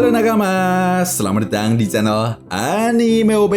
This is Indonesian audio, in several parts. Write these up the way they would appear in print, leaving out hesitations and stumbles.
Halo nakama, selamat datang di channel Anime OP.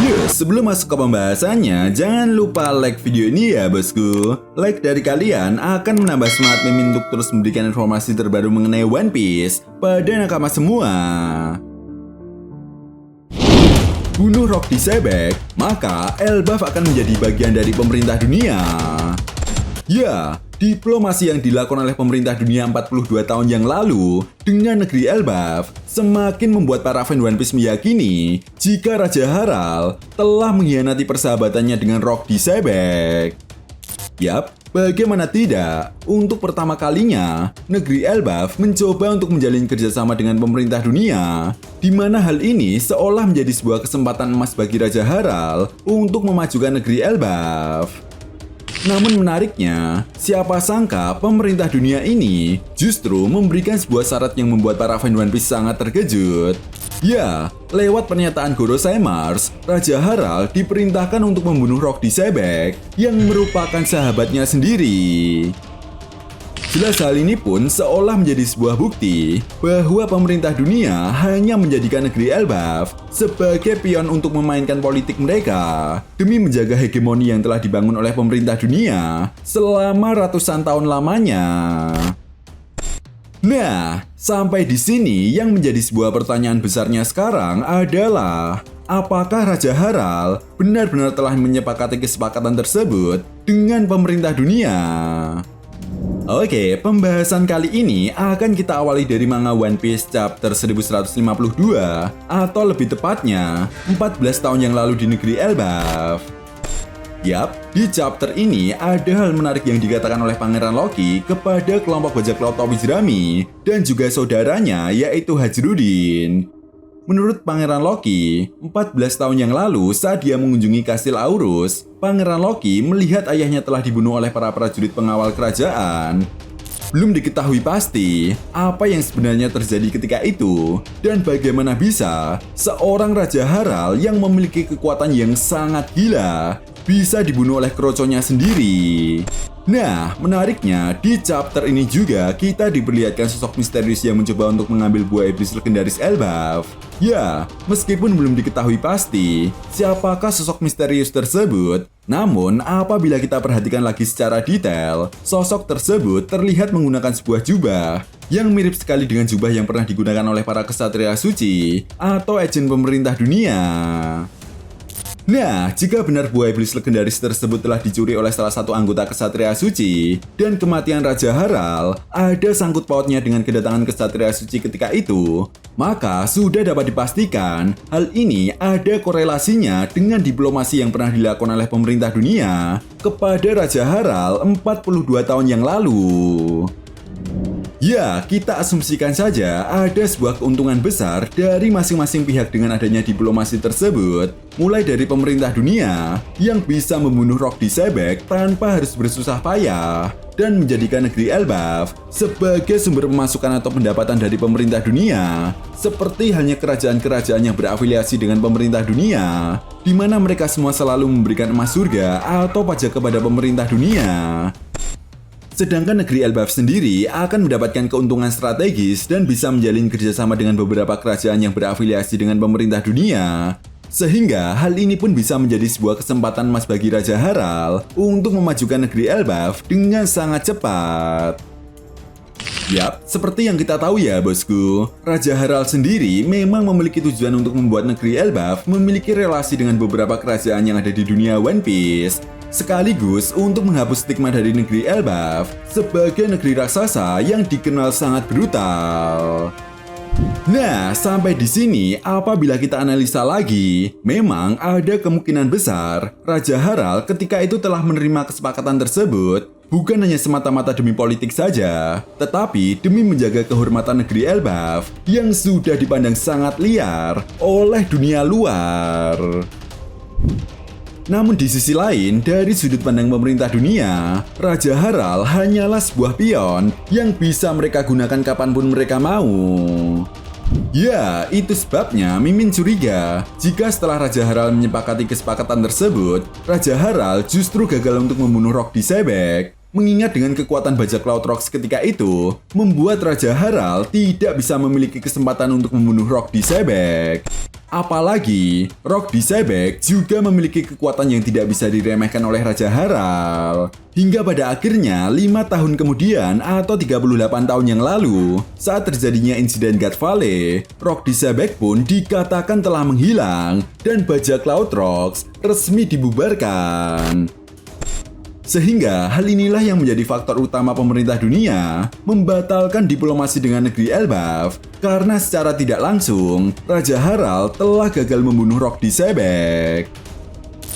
Yuk, sebelum masuk ke pembahasannya, jangan lupa like video ini ya bosku. Like dari kalian akan menambah semangat Mimin untuk terus memberikan informasi terbaru mengenai One Piece pada nakama semua. Bunuh Rock di Sebek, maka Elbaf akan menjadi bagian dari pemerintah dunia. Ya, diplomasi yang dilakukan oleh pemerintah dunia 42 tahun yang lalu dengan negeri Elbaf semakin membuat para fan One Piece meyakini jika Raja Haral telah mengkhianati persahabatannya dengan Rock di Sebek. Yap, bagaimana tidak? Untuk pertama kalinya, negeri Elbaf mencoba untuk menjalin kerjasama dengan pemerintah dunia, di mana hal ini seolah menjadi sebuah kesempatan emas bagi Raja Haral untuk memajukan negeri Elbaf. Namun menariknya, siapa sangka pemerintah dunia ini justru memberikan sebuah syarat yang membuat para fan One Piece sangat terkejut. Ya, lewat pernyataan Gorosaimars, Raja Haral diperintahkan untuk membunuh Rock di Sebek yang merupakan sahabatnya sendiri. Jelas hal ini pun seolah menjadi sebuah bukti bahwa pemerintah dunia hanya menjadikan negeri Elbaf sebagai pion untuk memainkan politik mereka demi menjaga hegemoni yang telah dibangun oleh pemerintah dunia selama ratusan tahun lamanya. Nah, sampai di sini yang menjadi sebuah pertanyaan besarnya sekarang adalah apakah Raja Haral benar-benar telah menyepakati kesepakatan tersebut dengan pemerintah dunia? Oke, pembahasan kali ini akan kita awali dari manga One Piece chapter 1152 atau lebih tepatnya 14 tahun yang lalu di negeri Elbaf. Yap, di chapter ini ada hal menarik yang dikatakan oleh Pangeran Loki kepada kelompok bajak laut topi jerami dan juga saudaranya yaitu Hajrudin. Menurut Pangeran Loki, 14 tahun yang lalu saat dia mengunjungi Kastil Aurus, Pangeran Loki melihat ayahnya telah dibunuh oleh para prajurit pengawal kerajaan. Belum diketahui pasti apa yang sebenarnya terjadi ketika itu dan bagaimana bisa seorang Raja Haral yang memiliki kekuatan yang sangat gila bisa dibunuh oleh kroconya sendiri. Nah, menariknya, di chapter ini juga kita diperlihatkan sosok misterius yang mencoba untuk mengambil buah iblis legendaris Elbaf. Ya, meskipun belum diketahui pasti siapakah sosok misterius tersebut, namun apabila kita perhatikan lagi secara detail, sosok tersebut terlihat menggunakan sebuah jubah yang mirip sekali dengan jubah yang pernah digunakan oleh para kesatria suci atau agen pemerintah dunia. Nah, jika benar buah iblis legendaris tersebut telah dicuri oleh salah satu anggota kesatria suci dan kematian Raja Haral ada sangkut pautnya dengan kedatangan kesatria suci ketika itu, maka sudah dapat dipastikan hal ini ada korelasinya dengan diplomasi yang pernah dilakukan oleh pemerintah dunia kepada Raja Haral 42 tahun yang lalu. Ya, kita asumsikan saja ada sebuah keuntungan besar dari masing-masing pihak dengan adanya diplomasi tersebut, mulai dari pemerintah dunia yang bisa membunuh Rock di Sebek tanpa harus bersusah payah dan menjadikan negeri Elbaf sebagai sumber pemasukan atau pendapatan dari pemerintah dunia, seperti halnya kerajaan-kerajaan yang berafiliasi dengan pemerintah dunia, di mana mereka semua selalu memberikan emas surga atau pajak kepada pemerintah dunia. Sedangkan negeri Elbaf sendiri akan mendapatkan keuntungan strategis dan bisa menjalin kerjasama dengan beberapa kerajaan yang berafiliasi dengan pemerintah dunia. Sehingga hal ini pun bisa menjadi sebuah kesempatan emas bagi Raja Haral untuk memajukan negeri Elbaf dengan sangat cepat. Yap, seperti yang kita tahu ya bosku, Raja Haral sendiri memang memiliki tujuan untuk membuat negeri Elbaf memiliki relasi dengan beberapa kerajaan yang ada di dunia One Piece, sekaligus untuk menghapus stigma dari negeri Elbaf sebagai negeri raksasa yang dikenal sangat brutal. Nah, sampai di sini apabila kita analisa lagi, memang ada kemungkinan besar Raja Haral ketika itu telah menerima kesepakatan tersebut bukan hanya semata-mata demi politik saja, tetapi demi menjaga kehormatan negeri Elbaf yang sudah dipandang sangat liar oleh dunia luar. Namun di sisi lain, dari sudut pandang pemerintah dunia, Raja Haral hanyalah sebuah pion yang bisa mereka gunakan kapanpun mereka mau. Ya, itu sebabnya Mimin curiga jika setelah Raja Haral menyepakati kesepakatan tersebut, Raja Haral justru gagal untuk membunuh Rock di Sebek Mengingat dengan kekuatan bajak laut Rox ketika itu, membuat Raja Harald tidak bisa memiliki kesempatan untuk membunuh Rock Dyssebek. Apalagi, Rock Dyssebek juga memiliki kekuatan yang tidak bisa diremehkan oleh Raja Harald. Hingga pada akhirnya, 5 tahun kemudian atau 38 tahun yang lalu, saat terjadinya insiden God Valley, Rock Dyssebek pun dikatakan telah menghilang dan bajak laut Rox resmi dibubarkan. Sehingga hal inilah yang menjadi faktor utama pemerintah dunia membatalkan diplomasi dengan negeri Elbaf karena secara tidak langsung Raja Harald telah gagal membunuh Rock Dyssebek.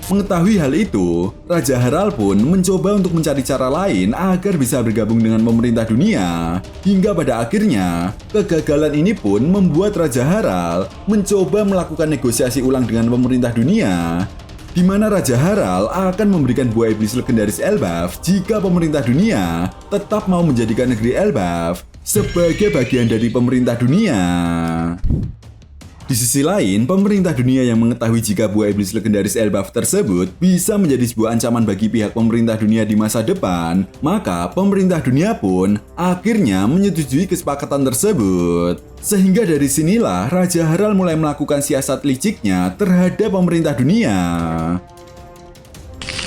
Mengetahui hal itu, Raja Harald pun mencoba untuk mencari cara lain agar bisa bergabung dengan pemerintah dunia. Hingga pada akhirnya, kegagalan ini pun membuat Raja Harald mencoba melakukan negosiasi ulang dengan pemerintah dunia, di mana Raja Harald akan memberikan buah iblis legendaris Elbaf jika pemerintah dunia tetap mau menjadikan negeri Elbaf sebagai bagian dari pemerintah dunia. Di sisi lain, pemerintah dunia yang mengetahui jika buah iblis legendaris Elbaf tersebut bisa menjadi sebuah ancaman bagi pihak pemerintah dunia di masa depan, maka pemerintah dunia pun akhirnya menyetujui kesepakatan tersebut. Sehingga dari sinilah Raja Harald mulai melakukan siasat liciknya terhadap pemerintah dunia.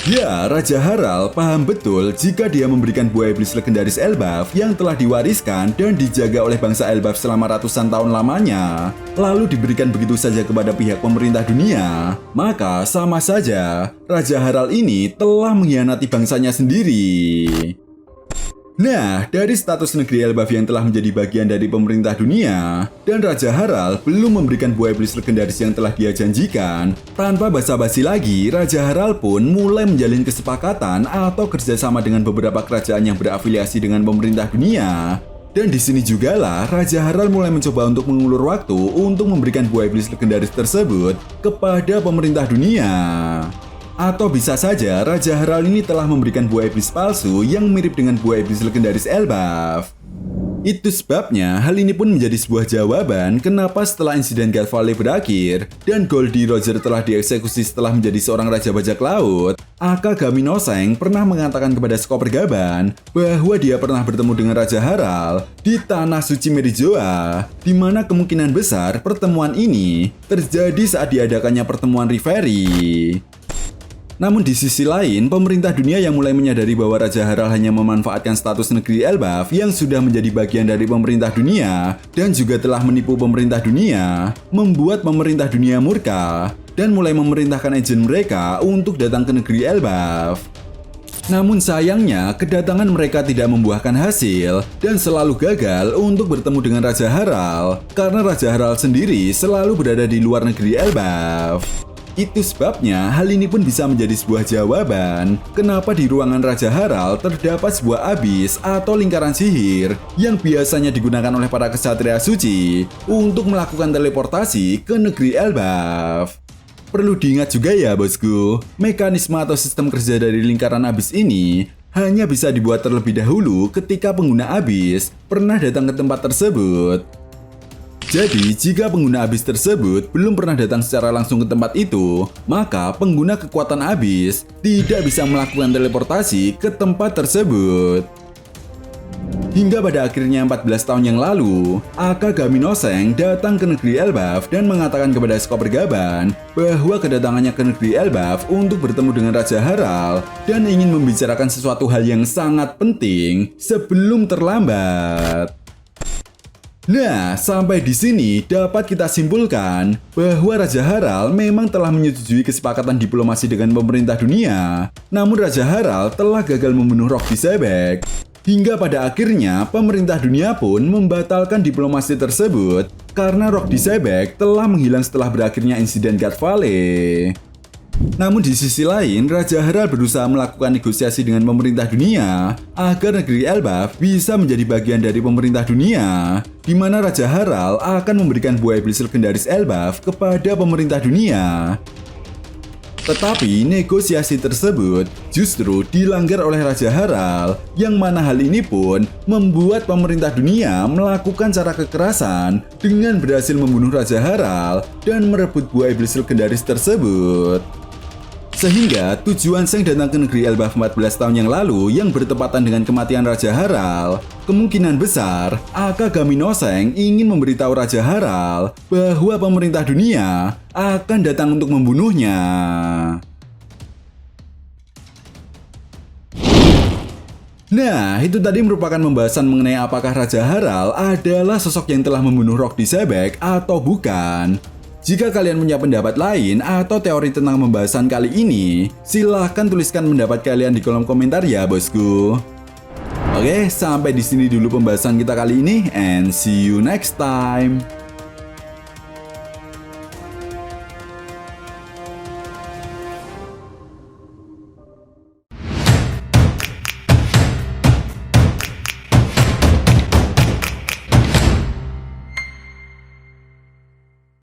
Ya, Raja Harald paham betul jika dia memberikan buah iblis legendaris Elbaf yang telah diwariskan dan dijaga oleh bangsa Elbaf selama ratusan tahun lamanya, lalu diberikan begitu saja kepada pihak pemerintah dunia, maka sama saja Raja Harald ini telah mengkhianati bangsanya sendiri. Nah, dari status negeri Elbaf yang telah menjadi bagian dari pemerintah dunia, dan Raja Harald belum memberikan buah iblis legendaris yang telah dia janjikan, tanpa basa-basi lagi, Raja Harald pun mulai menjalin kesepakatan atau kerjasama dengan beberapa kerajaan yang berafiliasi dengan pemerintah dunia. Dan di sini jugalah Raja Harald mulai mencoba untuk mengulur waktu untuk memberikan buah iblis legendaris tersebut kepada pemerintah dunia. Atau bisa saja Raja Harald ini telah memberikan buah iblis palsu yang mirip dengan buah iblis legendaris Elbaf. Itu sebabnya hal ini pun menjadi sebuah jawaban kenapa setelah insiden God Valley berakhir dan Goldie Roger telah dieksekusi setelah menjadi seorang raja bajak laut, Aka Gaminoseng pernah mengatakan kepada Skoper Gaban bahwa dia pernah bertemu dengan Raja Harald di Tanah Suci Merijoa, di mana kemungkinan besar pertemuan ini terjadi saat diadakannya pertemuan Reverie. Namun di sisi lain, pemerintah dunia yang mulai menyadari bahwa Raja Harald hanya memanfaatkan status negeri Elbaf yang sudah menjadi bagian dari pemerintah dunia dan juga telah menipu pemerintah dunia, membuat pemerintah dunia murka dan mulai memerintahkan agen mereka untuk datang ke negeri Elbaf. Namun sayangnya, kedatangan mereka tidak membuahkan hasil dan selalu gagal untuk bertemu dengan Raja Harald karena Raja Harald sendiri selalu berada di luar negeri Elbaf. Itu sebabnya hal ini pun bisa menjadi sebuah jawaban kenapa di ruangan Raja Harald terdapat sebuah abis atau lingkaran sihir yang biasanya digunakan oleh para kesatria suci untuk melakukan teleportasi ke negeri Elbaf. Perlu diingat juga ya bosku, mekanisme atau sistem kerja dari lingkaran abis ini hanya bisa dibuat terlebih dahulu ketika pengguna abis pernah datang ke tempat tersebut. Jadi, jika pengguna abis tersebut belum pernah datang secara langsung ke tempat itu, maka pengguna kekuatan abis tidak bisa melakukan teleportasi ke tempat tersebut. Hingga pada akhirnya 14 tahun yang lalu, Aka Gaminoseng datang ke negeri Elbaf dan mengatakan kepada Skoper Gaban bahwa kedatangannya ke negeri Elbaf untuk bertemu dengan Raja Harald dan ingin membicarakan sesuatu hal yang sangat penting sebelum terlambat. Nah, sampai di sini dapat kita simpulkan bahwa Raja Harald memang telah menyetujui kesepakatan diplomasi dengan pemerintah dunia. Namun Raja Harald telah gagal membunuh Rock Dyssebek. Hingga pada akhirnya pemerintah dunia pun membatalkan diplomasi tersebut karena Rock Dyssebek telah menghilang setelah berakhirnya insiden God Valley. Namun di sisi lain, Raja Harald berusaha melakukan negosiasi dengan pemerintah dunia agar negeri Elbaf bisa menjadi bagian dari pemerintah dunia, di mana Raja Harald akan memberikan buah iblis legendaris Elbaf kepada pemerintah dunia. Tetapi negosiasi tersebut justru dilanggar oleh Raja Harald, yang mana hal ini pun membuat pemerintah dunia melakukan cara kekerasan dengan berhasil membunuh Raja Harald dan merebut buah iblis legendaris tersebut. Sehingga tujuan Zheng datang ke negeri Elbaf 14 tahun yang lalu yang bertepatan dengan kematian Raja Harald, kemungkinan besar Akagami no Zheng ingin memberitahu Raja Harald bahwa pemerintah dunia akan datang untuk membunuhnya. Nah, itu tadi merupakan pembahasan mengenai apakah Raja Harald adalah sosok yang telah membunuh Rok Dizebek atau bukan. Jika kalian punya pendapat lain atau teori tentang pembahasan kali ini, silahkan tuliskan pendapat kalian di kolom komentar ya bosku. Oke, sampai di sini dulu pembahasan kita kali ini, and see you next time.